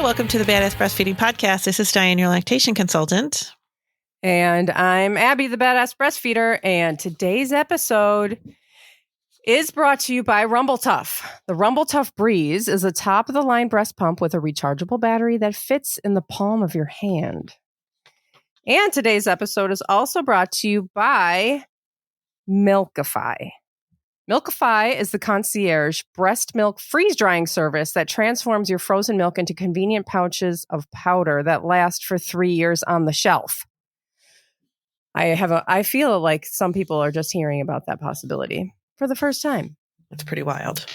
Welcome to the Badass Breastfeeding Podcast. This is Dianne, your lactation consultant. And I'm Abby, the Badass Breastfeeder. And today's episode is brought to you by Rumble Tough. The Rumble Tough Breeze is a top-of-the-line breast pump with a rechargeable battery that fits in the palm of your hand. And today's episode is also brought to you by Milkify. Milkify is the concierge breast milk freeze-drying service that transforms your frozen milk into convenient pouches of powder that last for 3 years on the shelf. I feel like some people are just hearing about that possibility for the first time. That's pretty wild.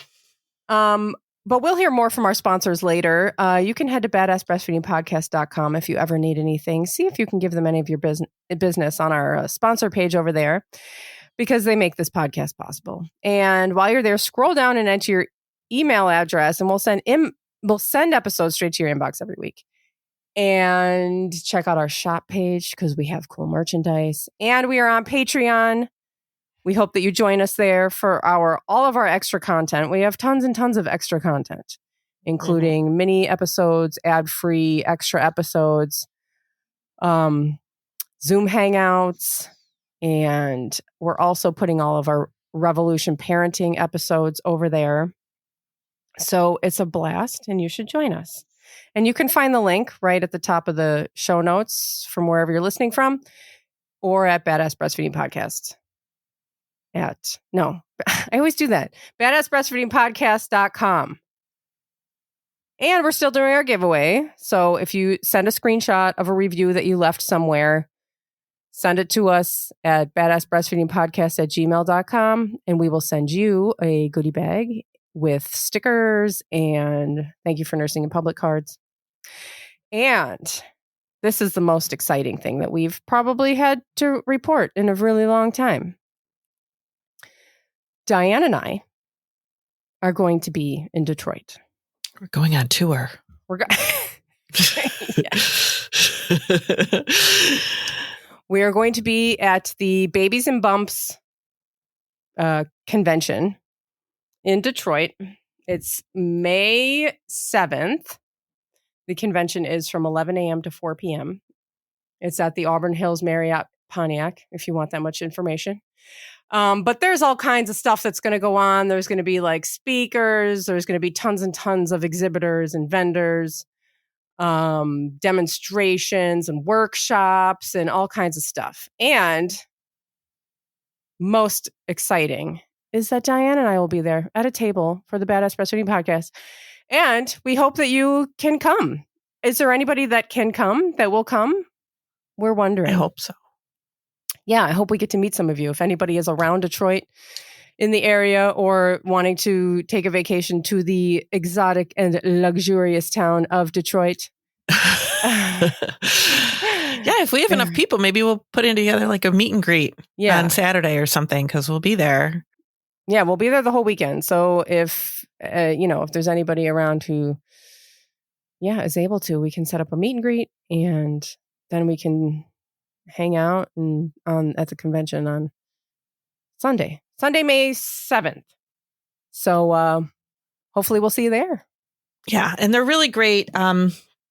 But we'll hear more from our sponsors later. You can head to badassbreastfeedingpodcast.com if you ever need anything. See if you can give them any of your business on our sponsor page over there, because they make this podcast possible. And while you're there, scroll down and enter your email address, and we'll send episodes straight to your inbox every week. And check out our shop page because we have cool merchandise. And we are on Patreon. We hope that you join us there for all of our extra content. We have tons and tons of extra content, including mini episodes, ad-free extra episodes, Zoom hangouts, and we're also putting all of our Revolution Parenting episodes over there. So it's a blast, and you should join us. And you can find the link right at the top of the show notes from wherever you're listening from, or at Badass Breastfeeding Podcast. I always do that. BadassBreastfeedingPodcast.com. And we're still doing our giveaway. So if you send a screenshot of a review that you left somewhere, send it to us at badassbreastfeedingpodcast@gmail.com, and we will send you a goodie bag with stickers and thank you for nursing in public cards. And this is the most exciting thing that we've probably had to report in a really long time. Dianne and I are going to be in Detroit. We're going on tour. We are going to be at the Babies and Bumps convention in Detroit. It's May 7th. The convention is from 11 a.m. to 4 p.m. It's at the Auburn Hills Marriott Pontiac, if you want that much information. But there's all kinds of stuff that's going to go on. There's going to be like speakers. There's going to be tons and tons of exhibitors and vendors, demonstrations and workshops and all kinds of stuff. And most exciting is that Dianne and I will be there at a table for the Badass Breastfeeding Podcast. And we hope that you can come. Is there anybody that can come, that will come? We're wondering. I hope so. Yeah, I hope we get to meet some of you. If anybody is around Detroit in the area or wanting to take a vacation to the exotic and luxurious town of Detroit. Yeah, if we have enough people, maybe we'll put in together like a meet and greet on Saturday or something, because we'll be there. Yeah, we'll be there the whole weekend. So if, if there's anybody around who, is able to, we can set up a meet and greet, and then we can hang out at the convention on Sunday, May 7th. So hopefully we'll see you there. Yeah, and they're really great.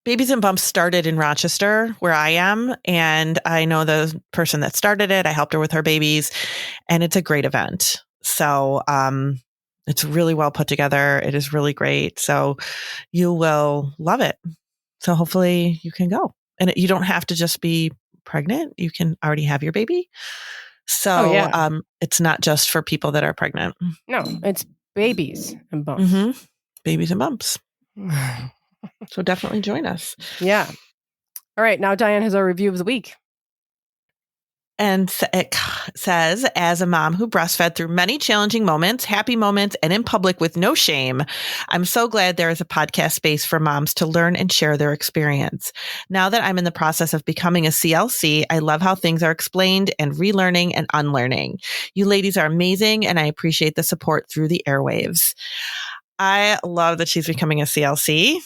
Babies and Bumps started in Rochester, where I am, and I know the person that started it. I helped her with her babies, and it's a great event. So it's really well put together. It is really great. So you will love it. So hopefully you can go. And you don't have to just be pregnant. You can already have your baby. So it's not just for people that are pregnant. No, it's babies and bumps. Mm-hmm. Babies and bumps. So definitely join us. Yeah. All right. Now Dianne has our review of the week. And it says, as a mom who breastfed through many challenging moments, happy moments, and in public with no shame, I'm so glad there is a podcast space for moms to learn and share their experience. Now that I'm in the process of becoming a CLC, I love how things are explained and relearning and unlearning. You ladies are amazing, and I appreciate the support through the airwaves. I love that she's becoming a CLC.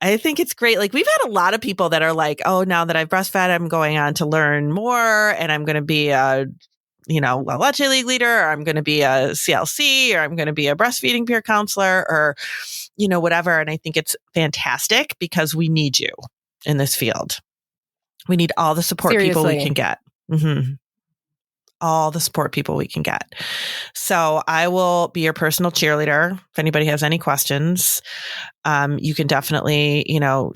I think it's great. Like, we've had a lot of people that are like, oh, now that I've breastfed, I'm going on to learn more, and I'm going to be a a Leche League leader, or I'm going to be a CLC, or I'm going to be a breastfeeding peer counselor, or, whatever. And I think it's fantastic because we need you in this field. We need all the support people we can get. Mm-hmm. All the support people we can get. So I will be your personal cheerleader. If anybody has any questions, you can definitely,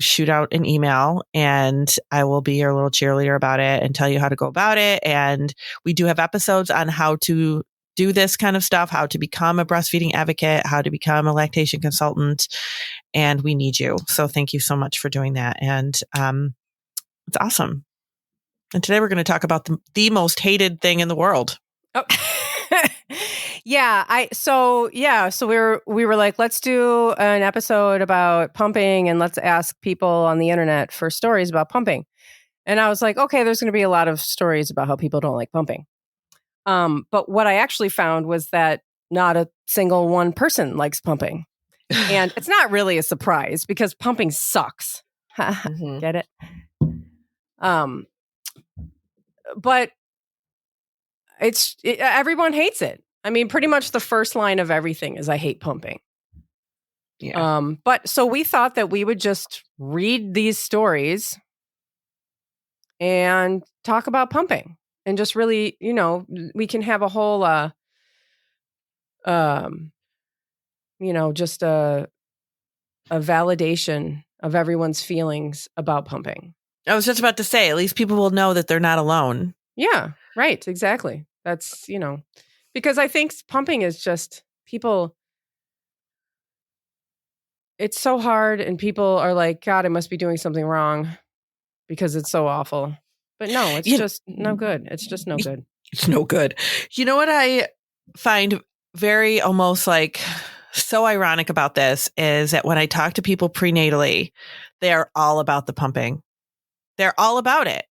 shoot out an email, and I will be your little cheerleader about it and tell you how to go about it. And we do have episodes on how to do this kind of stuff, how to become a breastfeeding advocate, how to become a lactation consultant, and we need you. So thank you so much for doing that. And it's awesome. And today we're going to talk about the most hated thing in the world. Oh. So we were like, let's do an episode about pumping, and let's ask people on the internet for stories about pumping. And I was like, okay, there's going to be a lot of stories about how people don't like pumping. But what I actually found was that not a single one person likes pumping. And it's not really a surprise because pumping sucks. Mm-hmm. Get it? But everyone hates it. I mean, pretty much the first line of everything is I hate pumping. Yeah. But so we thought that we would just read these stories and talk about pumping, and just really, we can have a whole, just a validation of everyone's feelings about pumping. I was just about to say, at least people will know that they're not alone. Yeah, right. Exactly. That's, because I think pumping is just people. It's so hard, and people are like, God, I must be doing something wrong because it's so awful. But no, it's just no good. It's just no good. It's no good. You know what I find very almost like so ironic about this is that when I talk to people prenatally, they are all about the pumping. They're all about it.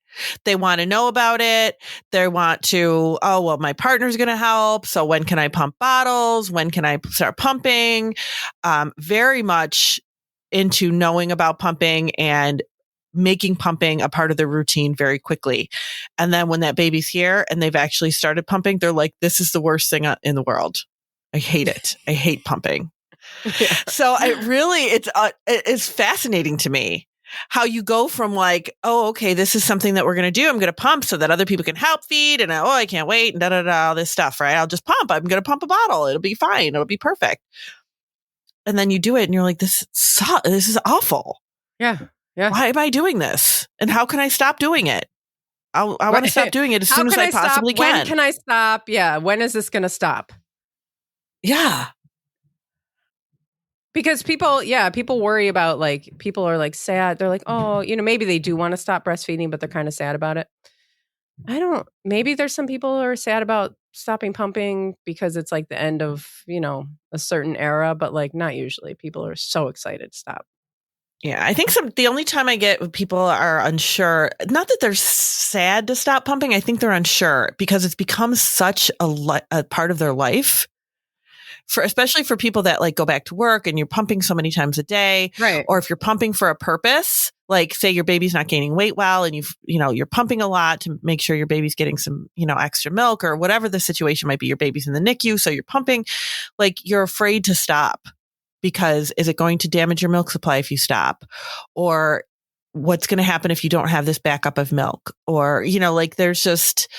They want to know about it. They want to, my partner's going to help. So when can I pump bottles? When can I start pumping? Very much into knowing about pumping and making pumping a part of their routine very quickly. And then when that baby's here and they've actually started pumping, they're like, this is the worst thing in the world. I hate it. I hate pumping. Yeah. So it's fascinating to me how you go from like, okay, this is something that we're going to do. I'm going to pump so that other people can help feed. And I can't wait. And all this stuff, right? I'll just pump. I'm going to pump a bottle. It'll be fine. It'll be perfect. And then you do it and you're like, this is awful. Yeah. Yeah. Why am I doing this? And how can I stop doing it? I want to stop doing it as soon as I possibly can. When can I stop? Yeah. When is this going to stop? Yeah. Because people worry about, like, people are like sad. They're like, maybe they do want to stop breastfeeding, but they're kind of sad about it. Maybe there's some people who are sad about stopping pumping because it's like the end of, a certain era, but like not usually. People are so excited to stop. Yeah, I think the only time I get when people are unsure, not that they're sad to stop pumping, I think they're unsure because it's become such a part of their life. Especially for people that like go back to work and you're pumping so many times a day, right? Or if you're pumping for a purpose, like say your baby's not gaining weight well and you're pumping a lot to make sure your baby's getting some, extra milk or whatever the situation might be. Your baby's in the NICU, so you're pumping, like you're afraid to stop because is it going to damage your milk supply if you stop? Or what's going to happen if you don't have this backup of milk? Or, there's just,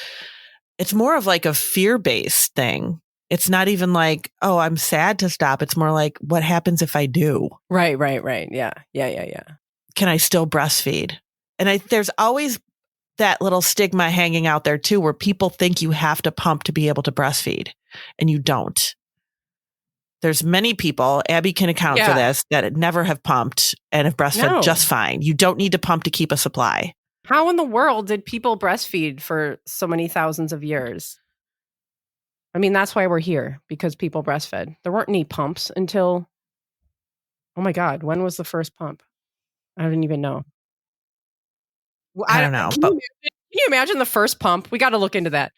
it's more of like a fear-based thing. It's not even like, I'm sad to stop. It's more like, what happens if I do? Right. Yeah. Can I still breastfeed? And there's always that little stigma hanging out there too, where people think you have to pump to be able to breastfeed, and you don't. There's many people, Abby can account for this, that never have pumped and have breastfed just fine. You don't need to pump to keep a supply. How in the world did people breastfeed for so many thousands of years? I mean, that's why we're here, because people breastfed. There weren't any pumps until, oh my God, when was the first pump? I don't even know. Well, I don't know. Can you imagine the first pump? We got to look into that.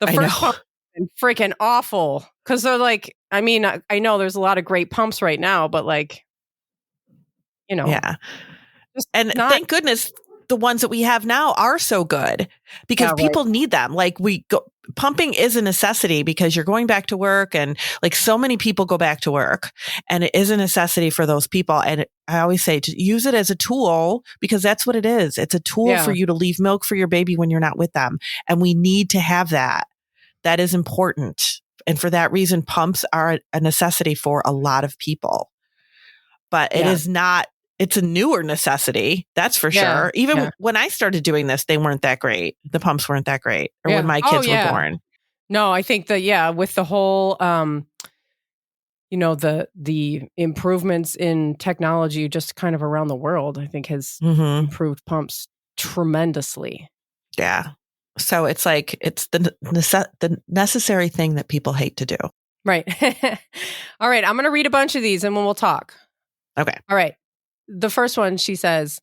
The first pump is freaking awful. Because they're like, I mean, I know there's a lot of great pumps right now, but like, Yeah. And thank goodness the ones that we have now are so good because people need them. Like pumping is a necessity because you're going back to work, and like so many people go back to work, and it is a necessity for those people. And I always say to use it as a tool, because that's what it is. It's a tool for you to leave milk for your baby when you're not with them. And we need to have that. That is important. And for that reason, pumps are a necessity for a lot of people. But it is not, it's a newer necessity. That's for sure. Even when I started doing this, they weren't that great. The pumps weren't that great. Or when my kids were born. No, I think that, with the whole, the improvements in technology just kind of around the world, I think has improved pumps tremendously. Yeah. So it's like, it's the necessary thing that people hate to do. Right. All right. I'm going to read a bunch of these and then we'll talk. Okay. All right. The first one, she says,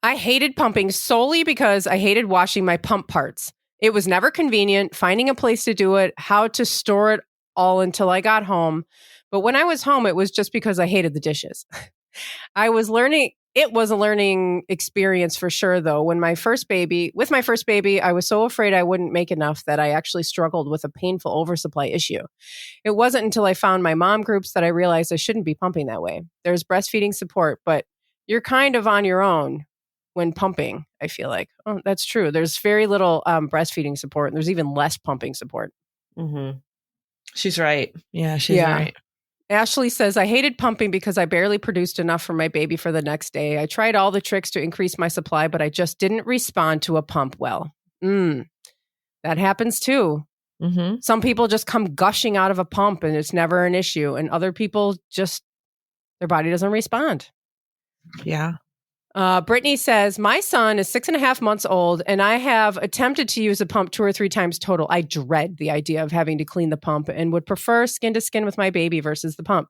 I hated pumping solely because I hated washing my pump parts. It was never convenient, finding a place to do it, how to store it all until I got home. But when I was home, it was just because I hated the dishes. It was a learning experience for sure, though. With my first baby, I was so afraid I wouldn't make enough that I actually struggled with a painful oversupply issue. It wasn't until I found my mom groups that I realized I shouldn't be pumping that way. There's breastfeeding support, but you're kind of on your own when pumping, I feel like. Oh, that's true. There's very little breastfeeding support, and there's even less pumping support. Mm-hmm. She's right. Yeah, she's right. Ashley says, I hated pumping because I barely produced enough for my baby for the next day. I tried all the tricks to increase my supply, but I just didn't respond to a pump well. That happens too. Mm-hmm. Some people just come gushing out of a pump and it's never an issue. And other people just, their body doesn't respond. Yeah. Brittany says, my son is 6.5 months old and I have attempted to use a pump 2 or 3 times total. I dread the idea of having to clean the pump and would prefer skin to skin with my baby versus the pump.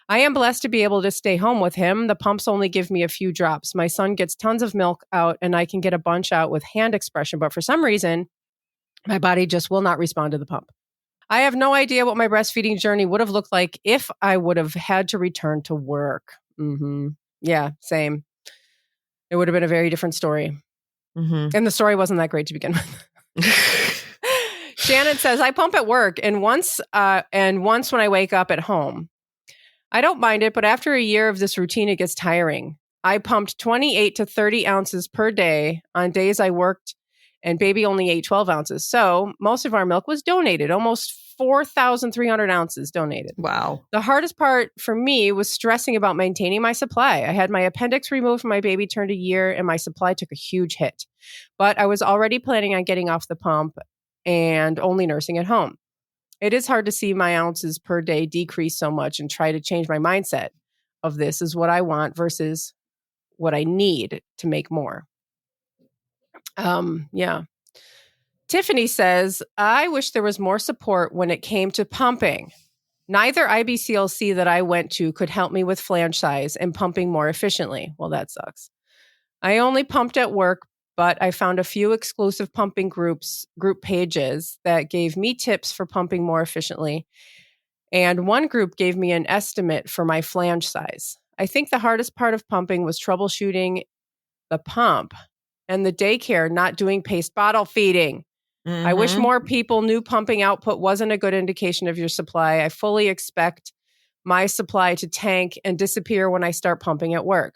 I am blessed to be able to stay home with him. The pumps only give me a few drops. My son gets tons of milk out and I can get a bunch out with hand expression, but for some reason, my body just will not respond to the pump. I have no idea what my breastfeeding journey would have looked like if I would have had to return to work. Mm-hmm. Yeah, same. It would have been a very different story. Mm-hmm. And the story wasn't that great to begin with. Shannon says, I pump at work and once when I wake up at home. I don't mind it, but after a year of this routine, it gets tiring. I pumped 28 to 30 ounces per day on days I worked and baby only ate 12 ounces. So most of our milk was donated, almost 4,300 ounces donated. Wow. The hardest part for me was stressing about maintaining my supply. I had my appendix removed when my baby turned a year and my supply took a huge hit. But I was already planning on getting off the pump and only nursing at home. It is hard to see my ounces per day decrease so much and try to change my mindset of this is what I want versus what I need to make more. Yeah. Tiffany says, I wish there was more support when it came to pumping. Neither IBCLC that I went to could help me with flange size and pumping more efficiently. Well, that sucks. I only pumped at work, but I found a few exclusive pumping group pages that gave me tips for pumping more efficiently. And one group gave me an estimate for my flange size. I think the hardest part of pumping was troubleshooting the pump and the daycare not doing paste bottle feeding. Mm-hmm. I wish more people knew pumping output wasn't a good indication of your supply. I fully expect my supply to tank and disappear when I start pumping at work.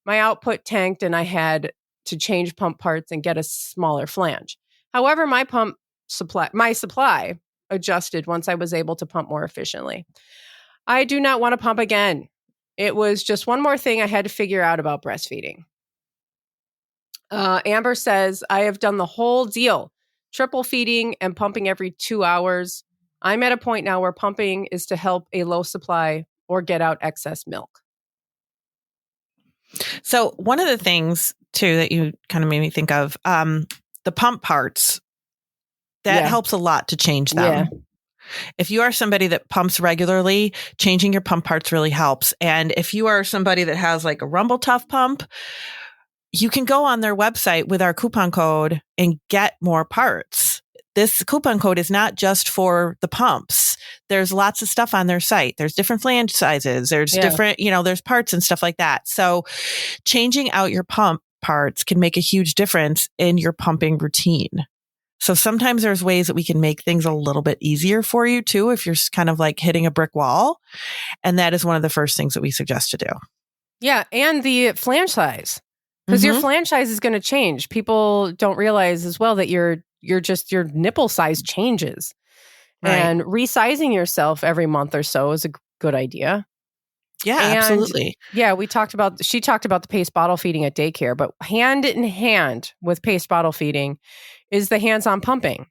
My output tanked and I had to change pump parts and get a smaller flange. However, my supply adjusted once I was able to pump more efficiently. I do not want to pump again. It was just one more thing I had to figure out about breastfeeding. Amber says, I have done the whole deal. Triple feeding and pumping every 2 hours. I'm at a point now where pumping is to help a low supply or get out excess milk. So one of the things too that you kind of made me think of, the pump parts, that helps a lot to change them. Yeah. If you are somebody that pumps regularly, changing your pump parts really helps. And if you are somebody that has like a Rumble Tough pump, you can go on their website with our coupon code and get more parts. This coupon code is not just for the pumps. There's lots of stuff on their site. There's different flange sizes. There's different, there's parts and stuff like that. So changing out your pump parts can make a huge difference in your pumping routine. So sometimes there's ways that we can make things a little bit easier for you too, if you're kind of like hitting a brick wall. And that is one of the first things that we suggest to do. Yeah. And the flange size, because your flange size is going to change. People don't realize as well that your nipple size changes. Right. And resizing yourself every month or so is a good idea. Yeah, absolutely. Yeah, she talked about the paced bottle feeding at daycare, but hand in hand with paced bottle feeding is the hands-on pumping.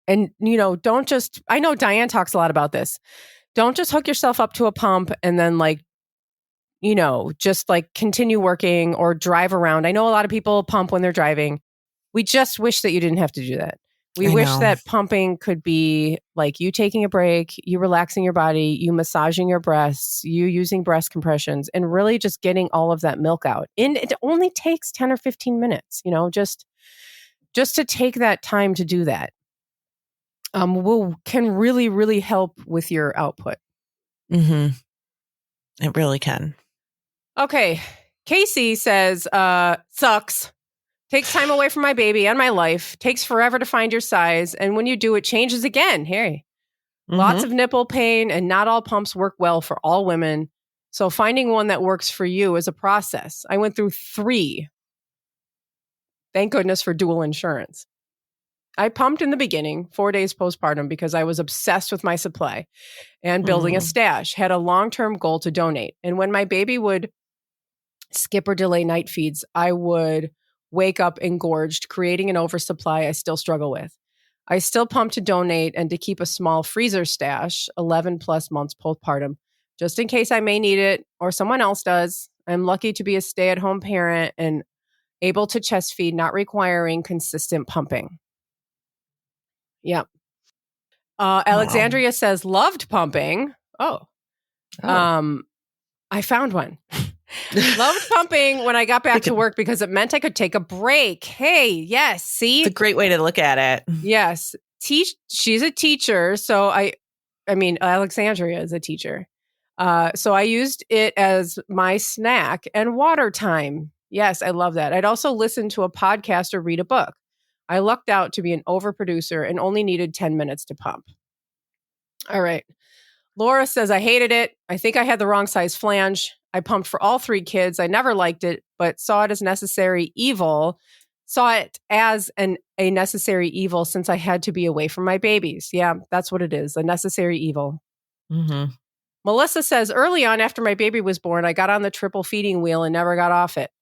And, don't just, I know Dianne talks a lot about this. Don't just hook yourself up to a pump and then just like continue working or drive around. I know a lot of people pump when they're driving. We just wish that you didn't have to do that. We wish that pumping could be like you taking a break, you relaxing your body, you massaging your breasts, you using breast compressions, and really just getting all of that milk out. And it only takes 10 or 15 minutes, just to take that time to do that. Can really, really help with your output. Mm-hmm. It really can. Okay. Casey says, sucks. Takes time away from my baby and my life. Takes forever to find your size. And when you do, it changes again. Hey, lots of nipple pain, and not all pumps work well for all women. So finding one that works for you is a process. I went through 3. Thank goodness for dual insurance. I pumped in the beginning, 4 days postpartum, because I was obsessed with my supply and building a stash. Had a long-term goal to donate. And when my baby would skip or delay night feeds, I would wake up engorged, creating an oversupply I still struggle with. I still pump to donate and to keep a small freezer stash, 11 plus months postpartum, just in case I may need it or someone else does. I'm lucky to be a stay-at-home parent and able to chest feed, not requiring consistent pumping. Yep. Alexandria says, loved pumping. I found one. Loved pumping when I got back to work because it meant I could take a break. Hey, yes, see? It's a great way to look at it. Yes. She's a teacher. So I mean, Alexandria is a teacher. So I used it as my snack and water time. Yes, I love that. I'd also listen to a podcast or read a book. I lucked out to be an overproducer and only needed 10 minutes to pump. All right. Laura says, I hated it. I think I had the wrong size flange. I pumped for all 3 kids. I never liked it, but saw it as a necessary evil since I had to be away from my babies. Yeah, that's what it is, a necessary evil. Mm-hmm. Melissa says, early on after my baby was born, I got on the triple feeding wheel and never got off it.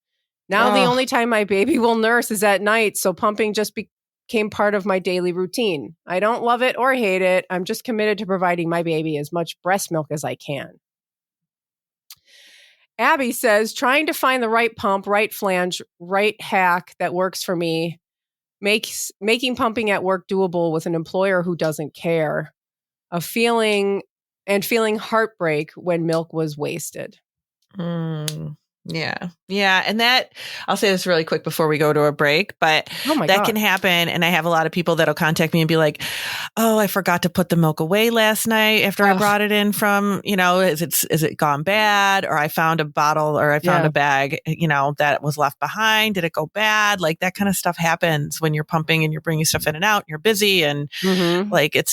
Now the only time my baby will nurse is at night, so pumping just became part of my daily routine. I don't love it or hate it. I'm just committed to providing my baby as much breast milk as I can. Abby says, trying to find the right pump, right flange, right hack that works for me makes making pumping at work doable with an employer who doesn't care. Feeling heartbreak when milk was wasted. Yeah. And that, I'll say this really quick before we go to a break, but that can happen. And I have a lot of people that'll contact me and be like, oh, I forgot to put the milk away last night after I brought it in from, is it gone bad? Or I found a bottle or I found a bag, that was left behind. Did it go bad? Like that kind of stuff happens when you're pumping and you're bringing stuff in and out and you're busy and like, it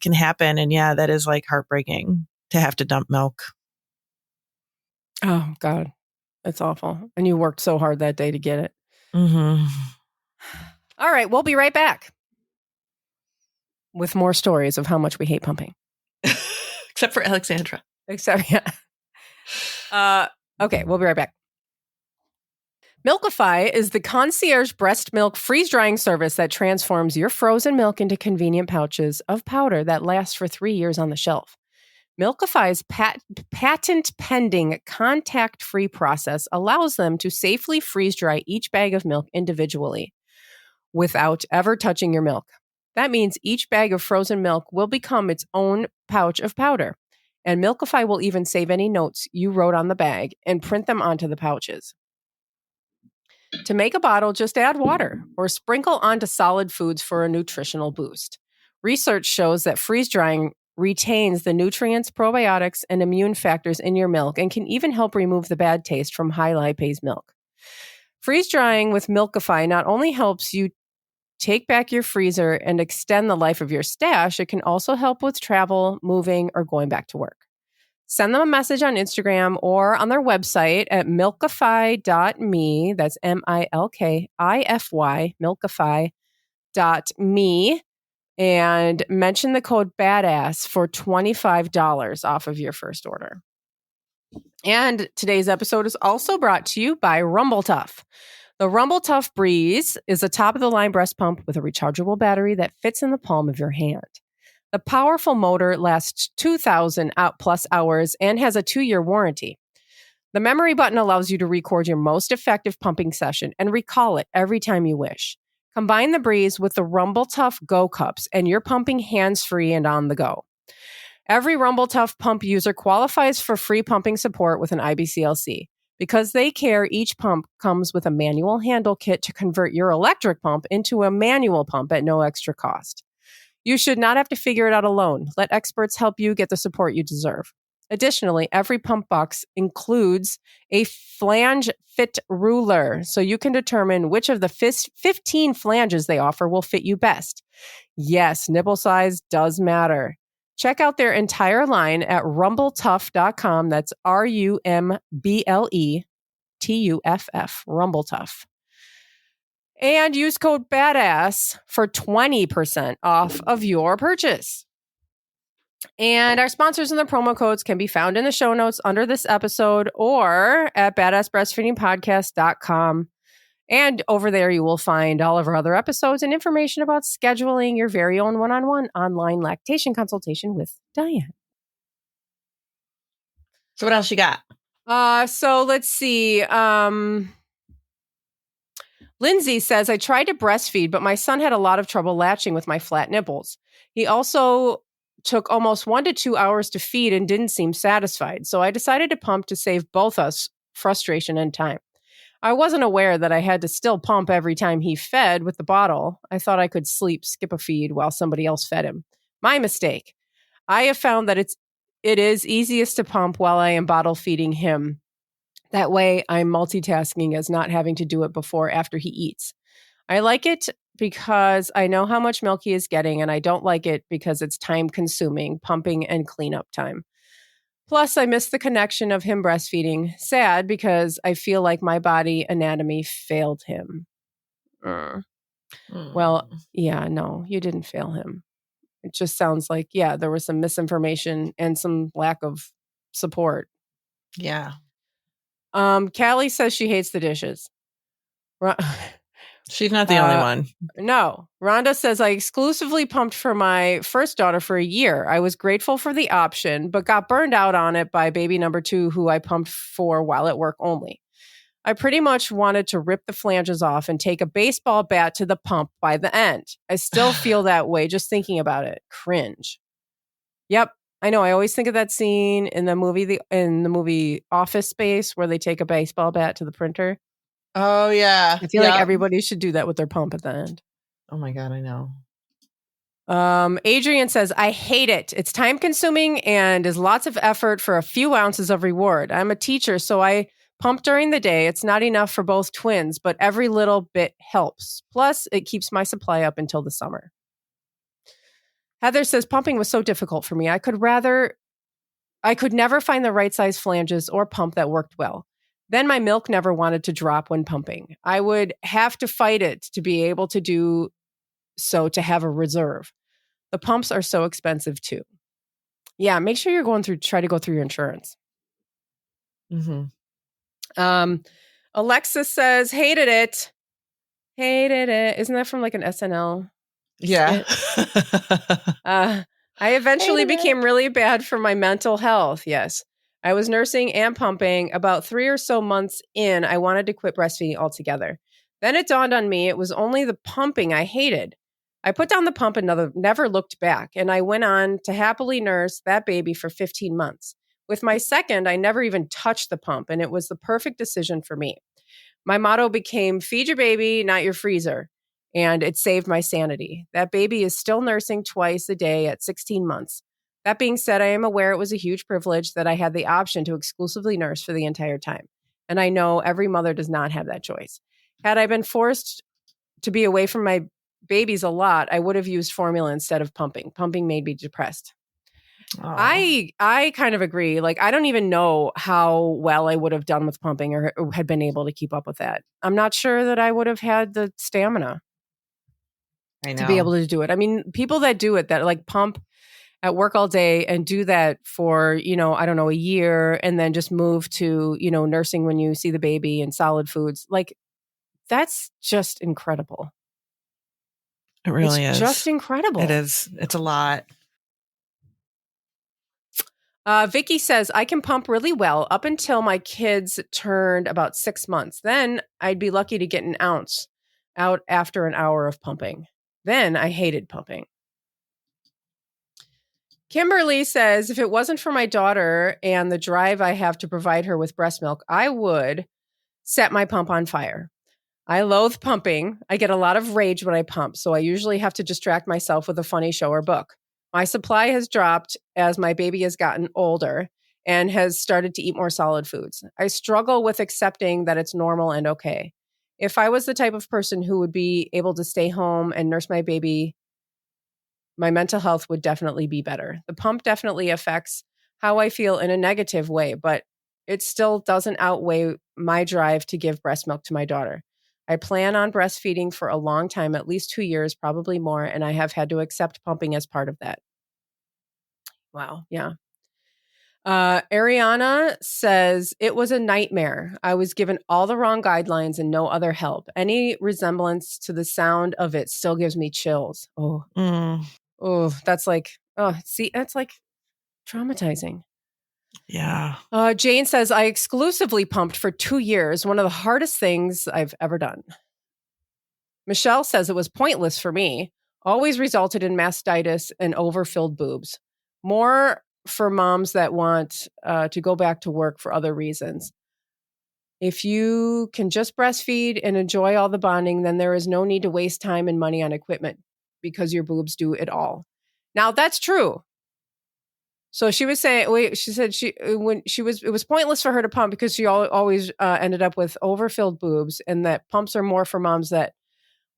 can happen. And yeah, that is like heartbreaking to have to dump milk. Oh God. It's awful. And you worked so hard that day to get it. Mm-hmm. All right. We'll be right back with more stories of how much we hate pumping. Except for Alexandra. Okay. We'll be right back. Milkify is the concierge breast milk freeze-drying service that transforms your frozen milk into convenient pouches of powder that last for 3 years on the shelf. Milkify's patent-pending contact-free process allows them to safely freeze-dry each bag of milk individually without ever touching your milk. That means each bag of frozen milk will become its own pouch of powder, and Milkify will even save any notes you wrote on the bag and print them onto the pouches. To make a bottle, just add water or sprinkle onto solid foods for a nutritional boost. Research shows that freeze-drying retains the nutrients, probiotics, and immune factors in your milk and can even help remove the bad taste from high lipase milk. Freeze drying with Milkify not only helps you take back your freezer, and extend the life of your stash, it can also help with travel, moving, or going back to work. Send them a message on Instagram or on their website at milkify.me. That's MILKIFY, milkify.me. And mention the code BADASS for $25 off of your first order. And today's episode is also brought to you by Rumble Tough. The Rumble Tough Breeze is a top-of-the-line breast pump with a rechargeable battery that fits in the palm of your hand. The powerful motor lasts 2,000 plus hours and has a 2-year warranty. The memory button allows you to record your most effective pumping session and recall it every time you wish. Combine the Breeze with the Rumble Tough Go Cups and you're pumping hands-free and on the go. Every Rumble Tough pump user qualifies for free pumping support with an IBCLC. Because they care, each pump comes with a manual handle kit to convert your electric pump into a manual pump at no extra cost. You should not have to figure it out alone. Let experts help you get the support you deserve. Additionally, every pump box includes a flange fit ruler, so you can determine which of the 15 flanges they offer will fit you best. Yes, nipple size does matter. Check out their entire line at rumbletough.com. That's RUMBLETUFF, Rumble Tough. And use code BADASS for 20% off of your purchase. And our sponsors and their promo codes can be found in the show notes under this episode or at badassbreastfeedingpodcast.com. And over there, you will find all of our other episodes and information about scheduling your very own one-on-one online lactation consultation with Dianne. So what else you got? So let's see. Lindsay says, I tried to breastfeed, but my son had a lot of trouble latching with my flat nipples. He also took almost 1 to 2 hours to feed and didn't seem satisfied. So I decided to pump to save both us frustration and time. I wasn't aware that I had to still pump every time he fed with the bottle. I thought I could skip a feed while somebody else fed him. My mistake. I have found that it is easiest to pump while I am bottle feeding him. That way I'm multitasking as not having to do it before after he eats. I like it because I know how much milk he is getting, and I don't like it because it's time consuming, pumping and cleanup time. Plus, I miss the connection of him breastfeeding. Sad because I feel like my body anatomy failed him. Well, yeah, no, you didn't fail him. It just sounds like, yeah, there was some misinformation and some lack of support. Yeah. Callie says she hates the dishes. She's not the only one. No. Rhonda says, I exclusively pumped for my first daughter for a year. I was grateful for the option, but got burned out on it by baby number 2, who I pumped for while at work only. I pretty much wanted to rip the flanges off and take a baseball bat to the pump by the end. I still feel that way just thinking about it. Cringe. Yep. I know. I always think of that scene in the movie Office Space where they take a baseball bat to the printer. Oh, yeah. I feel like everybody should do that with their pump at the end. Oh, my God. I know. Adrian says, I hate it. It's time consuming and is lots of effort for a few ounces of reward. I'm a teacher, so I pump during the day. It's not enough for both twins, but every little bit helps. Plus, it keeps my supply up until the summer. Heather says, pumping was so difficult for me. I could never find the right size flanges or pump that worked well. Then my milk never wanted to drop when pumping. I would have to fight it to be able to do so to have a reserve. The pumps are so expensive too. Yeah, make sure you're try to go through your insurance. Mm-hmm. Alexa says, hated it. Isn't that from like an SNL? Yeah. I eventually became really bad for my mental health. Yes. I was nursing and pumping. About 3 or so months in, I wanted to quit breastfeeding altogether. Then it dawned on me it was only the pumping I hated. I put down the pump and never looked back, and I went on to happily nurse that baby for 15 months. With my second, I never even touched the pump, and it was the perfect decision for me. My motto became, feed your baby, not your freezer, and it saved my sanity. That baby is still nursing twice a day at 16 months. That being said, I am aware it was a huge privilege that I had the option to exclusively nurse for the entire time. And I know every mother does not have that choice. Had I been forced to be away from my babies a lot, I would have used formula instead of pumping. Pumping made me depressed. Oh. I kind of agree. Like, I don't even know how well I would have done with pumping or had been able to keep up with that. I'm not sure that I would have had the stamina to be able to do it. I mean, people that do it, that like pump at work all day and do that for, I don't know, a year, and then just move to, nursing when you see the baby and solid foods. Like, that's just incredible. It really is. Just incredible. It is. It's a lot. Vicky says, I can pump really well up until my kids turned about 6 months. Then I'd be lucky to get an ounce out after an hour of pumping. Then I hated pumping. Kimberly says, if it wasn't for my daughter and the drive I have to provide her with breast milk, I would set my pump on fire. I loathe pumping. I get a lot of rage when I pump, so I usually have to distract myself with a funny show or book. My supply has dropped as my baby has gotten older and has started to eat more solid foods. I struggle with accepting that it's normal and okay. If I was the type of person who would be able to stay home and nurse my baby, my mental health would definitely be better. The pump definitely affects how I feel in a negative way, but it still doesn't outweigh my drive to give breast milk to my daughter. I plan on breastfeeding for a long time, at least 2 years, probably more, and I have had to accept pumping as part of that. Wow. Yeah. Ariana says, it was a nightmare. I was given all the wrong guidelines and no other help. Any resemblance to the sound of it still gives me chills. That's like traumatizing. Yeah. Jane says, I exclusively pumped for 2 years. One of the hardest things I've ever done. Michelle says it was pointless for me. Always resulted in mastitis and overfilled boobs. More for moms that want to go back to work for other reasons. If you can just breastfeed and enjoy all the bonding, then there is no need to waste time and money on equipment because your boobs do it all. Now, that's true. So she was saying, it was pointless for her to pump because she always ended up with overfilled boobs, and that pumps are more for moms that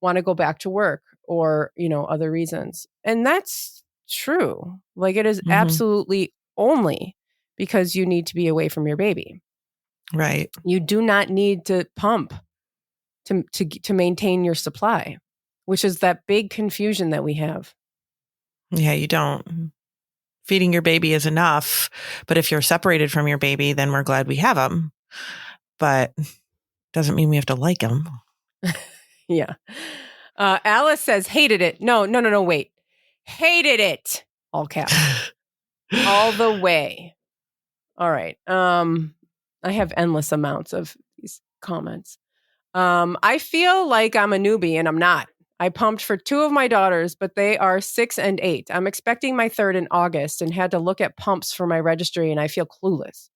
want to go back to work or, other reasons. And that's true. Like, it is absolutely only because you need to be away from your baby. Right. You do not need to pump to maintain your supply, which is that big confusion that we have. Yeah, you don't. Feeding your baby is enough, but if you're separated from your baby, then we're glad we have them. But doesn't mean we have to like them. Yeah. Alice says, hated it. No, wait. Hated it. All caps. All the way. All right. I have endless amounts of these comments. I feel like I'm a newbie and I'm not. I pumped for 2 of my daughters, but they are 6 and 8. I'm expecting my 3rd in August and had to look at pumps for my registry, and I feel clueless.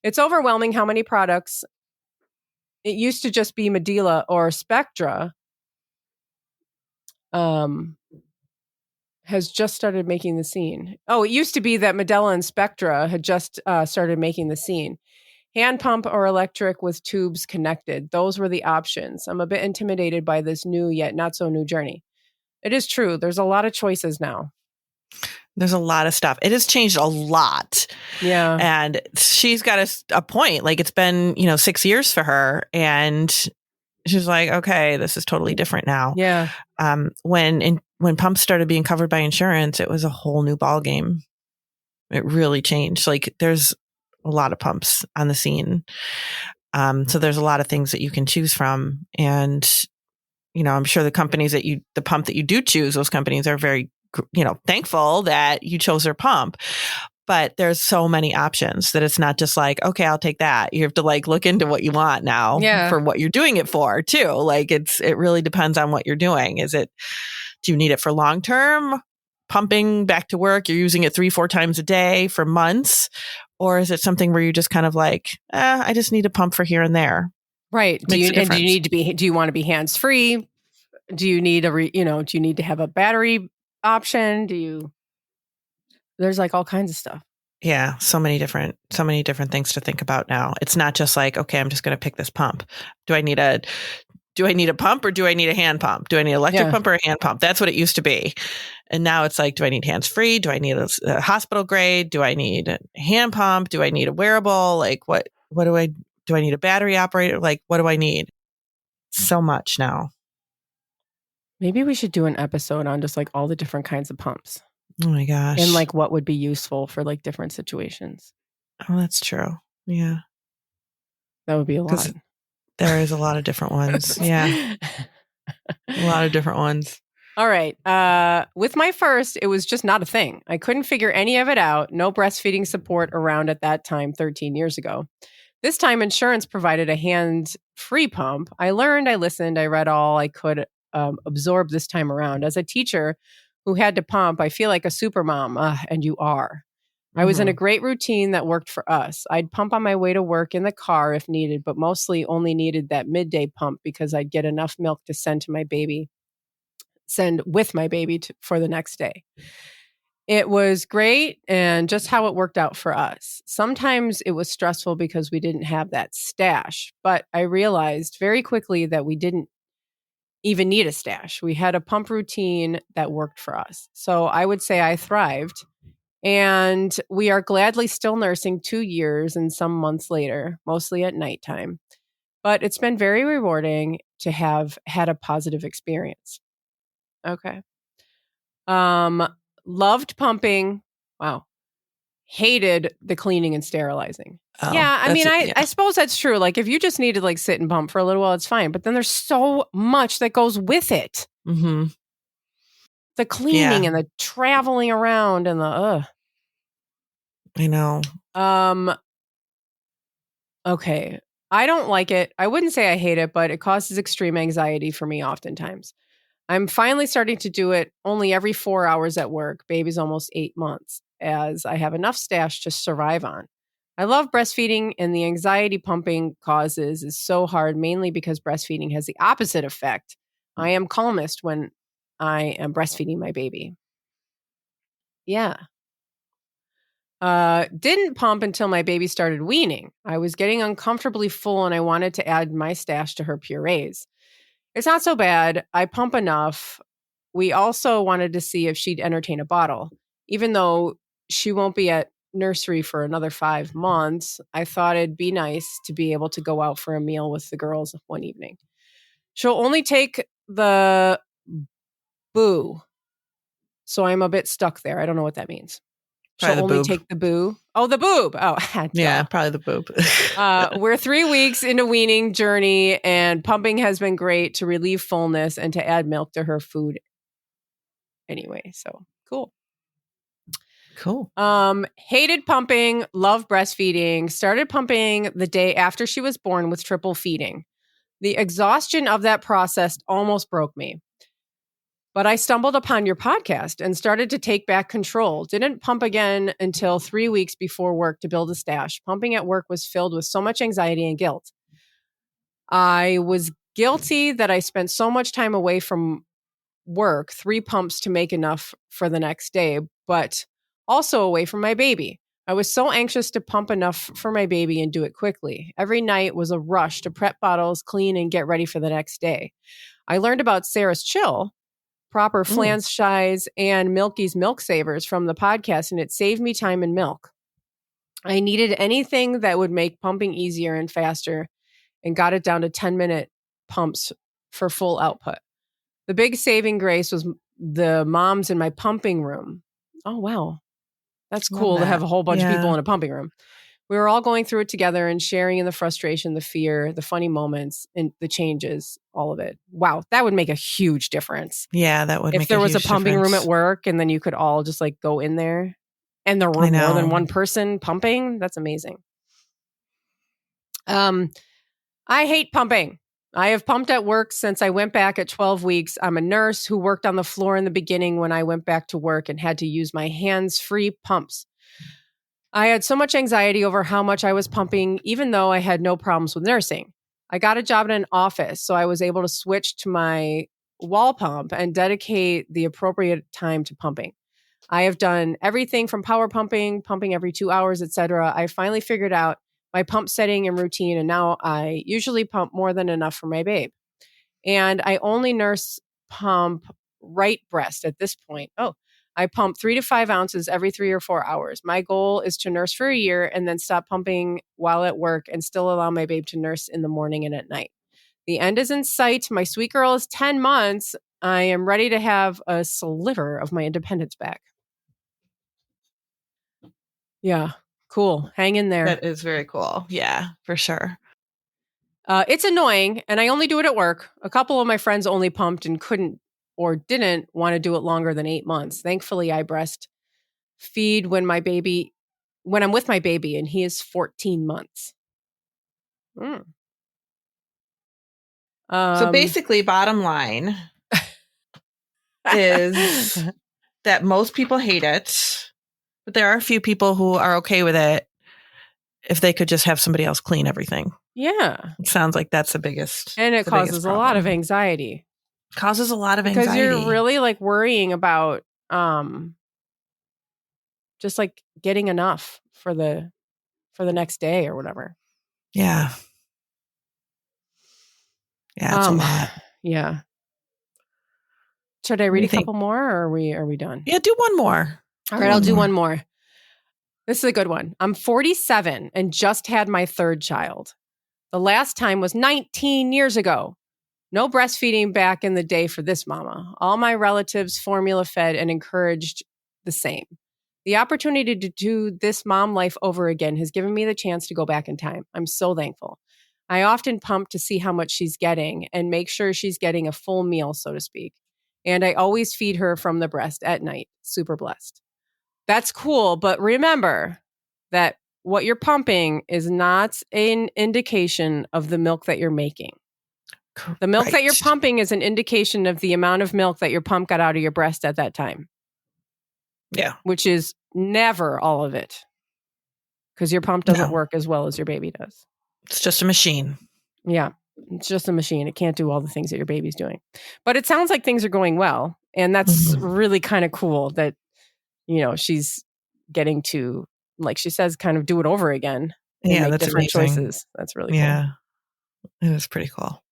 It's overwhelming how many products. It used to just be Medela or Spectra. Has just started making the scene. Oh, it used to be that Medela and Spectra had just started making the scene. Hand pump or electric with tubes connected. Those were the options. I'm a bit intimidated by this new yet not so new journey. It is true. There's a lot of choices now. There's a lot of stuff. It has changed a lot. Yeah. And she's got a point. Like, it's been, 6 years for her. And she's like, okay, this is totally different now. Yeah. When pumps started being covered by insurance, it was a whole new ballgame. It really changed. Like, there's a lot of pumps on the scene. So there's a lot of things that you can choose from. And, I'm sure the companies the pump that you do choose, those companies are very, thankful that you chose their pump. But there's so many options that it's not just like, okay, I'll take that. You have to look into what you want now for what you're doing it for too. Like, it really depends on what you're doing. Do you need it for long-term pumping back to work? You're using it 3-4 times a day for months? Or is it something where you just kind of I just need a pump for here and there? Right. Do you want to be hands-free? Do you need do you need to have a battery option? There's all kinds of stuff. Yeah. So many different things to think about now. It's not just okay, I'm just going to pick this pump. Do I need a do I need a pump or do I need a hand pump? Do I need an electric pump or a hand pump? That's what it used to be. And now it's like, do I need hands free? Do I need a hospital grade? Do I need a hand pump? Do I need a wearable? Like what do I need a battery operator? Like, what do I need? So much now. Maybe we should do an episode on just like all the different kinds of pumps. Oh my gosh. And like what would be useful for like different situations. Oh, that's true. Yeah. That would be a lot. There is a lot of different ones. Yeah. A lot of different ones. All right. With my first, it was just not a thing. I couldn't figure any of it out. No breastfeeding support around at that time, 13 years ago. This time, insurance provided a hand-free pump. I learned, I listened, I read all I could absorb this time around. As a teacher who had to pump, I feel like a super mom, and you are. I was in a great routine that worked for us. I'd pump on my way to work in the car if needed, but mostly only needed that midday pump because I'd get enough milk to send with my baby for the next day. It was great and just how it worked out for us. Sometimes it was stressful because we didn't have that stash, but I realized very quickly that we didn't even need a stash. We had a pump routine that worked for us. So I would say I thrived. And we are gladly still nursing 2 years and some months later, mostly at nighttime. But it's been very rewarding to have had a positive experience. Okay. Loved pumping. Wow. Hated the cleaning and sterilizing. Oh, yeah, I mean, I suppose that's true. Like if you just need to like sit and pump for a little while, it's fine. But then there's so much that goes with it. Mm-hmm. The cleaning and the traveling around and the I know. Okay. I don't like it. I wouldn't say I hate it, but it causes extreme anxiety for me oftentimes. I'm finally starting to do it only every 4 hours at work. Baby's almost 8 months, as I have enough stash to survive on. I love breastfeeding, and the anxiety pumping causes is so hard, mainly because breastfeeding has the opposite effect. I am calmest when I am breastfeeding my baby. Yeah. Didn't pump until my baby started weaning. I was getting uncomfortably full and I wanted to add my stash to her purees. It's not so bad. I pump enough. We also wanted to see if she'd entertain a bottle. Even though she won't be at nursery for another 5 months, I thought it'd be nice to be able to go out for a meal with the girls one evening. She'll only take the boo. So I'm a bit stuck there. I don't know what that means. She'll only take the boo. Oh, the boob. Oh, yeah, probably the boob. We're 3 weeks into weaning journey, and pumping has been great to relieve fullness and to add milk to her food. Anyway, so cool. Cool. Hated pumping, love breastfeeding. Started pumping the day after she was born with triple feeding. The exhaustion of that process almost broke me. But I stumbled upon your podcast and started to take back control. Didn't pump again until 3 weeks before work to build a stash. Pumping at work was filled with so much anxiety and guilt. I was guilty that I spent so much time away from work, 3 pumps to make enough for the next day, but also away from my baby. I was so anxious to pump enough for my baby and do it quickly. Every night was a rush to prep bottles, clean, and get ready for the next day. I learned about Sarah's Chill, proper flange shies, and Milky's Milk Savers from the podcast, and it saved me time and milk. I needed anything that would make pumping easier and faster and got it down to 10-minute pumps for full output. The big saving grace was the moms in my pumping room. Oh, wow. That's cool to have a whole bunch of people in a pumping room. We were all going through it together and sharing in the frustration, the fear, the funny moments, and the changes, all of it. Wow, that would make a huge difference. Yeah, that would make a huge difference. If there was a pumping room at work and then you could all just like go in there and there were more than one person pumping, that's amazing. I hate pumping. I have pumped at work since I went back at 12 weeks. I'm a nurse who worked on the floor in the beginning when I went back to work and had to use my hands-free pumps. I had so much anxiety over how much I was pumping, even though I had no problems with nursing. I got a job in an office, so I was able to switch to my wall pump and dedicate the appropriate time to pumping. I have done everything from power pumping, pumping every 2 hours, etc. I finally figured out my pump setting and routine, and now I usually pump more than enough for my babe. And I only nurse pump right breast at this point. Oh, I pump 3 to 5 ounces every 3 or 4 hours. My goal is to nurse for a year and then stop pumping while at work and still allow my babe to nurse in the morning and at night. The end is in sight. My sweet girl is 10 months. I am ready to have a sliver of my independence back. Yeah, cool. Hang in there. That is very cool. Yeah, for sure. It's annoying, and I only do it at work. A couple of my friends only pumped and couldn't or didn't want to do it longer than 8 months. Thankfully, I breastfeed when I'm with my baby, and he is 14 months. So basically, bottom line is that most people hate it, but there are a few people who are okay with it if they could just have somebody else clean everything. Yeah. It sounds like that's the biggest. And it causes a lot of anxiety. Causes a lot of anxiety. Because you're really like worrying about just like getting enough for the next day or whatever. Yeah. Yeah, it's a lot. Yeah. Should I read a couple more or are we done? Yeah, do one more. All right, I'll do one more. This is a good one. I'm 47 and just had my third child. The last time was 19 years ago. No breastfeeding back in the day for this mama. All my relatives formula fed and encouraged the same. The opportunity to do this mom life over again has given me the chance to go back in time. I'm so thankful. I often pump to see how much she's getting and make sure she's getting a full meal, so to speak. And I always feed her from the breast at night. Super blessed. That's cool. But remember that what you're pumping is not an indication of the milk that you're making. The milk that you're pumping is an indication of the amount of milk that your pump got out of your breast at that time. Yeah. Which is never all of it. Because your pump doesn't work as well as your baby does. It's just a machine. Yeah. It's just a machine. It can't do all the things that your baby's doing. But it sounds like things are going well. And that's really kind of cool that, you know, she's getting to, like she says, kind of do it over again. And make that's different amazing. choices. That's really cool. Yeah. It was pretty cool.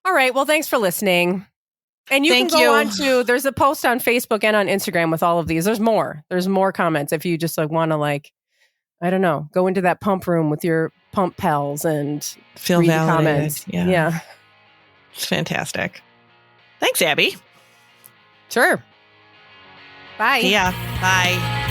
All right. Well, thanks for listening. And you can go on to, there's a post on Facebook and on Instagram with all of these. There's more comments if you just like want to like, I don't know, go into that pump room with your pump pals and feel read validated. The comments. Yeah. It's fantastic. Thanks, Abby. Sure. Bye. Yeah. Bye.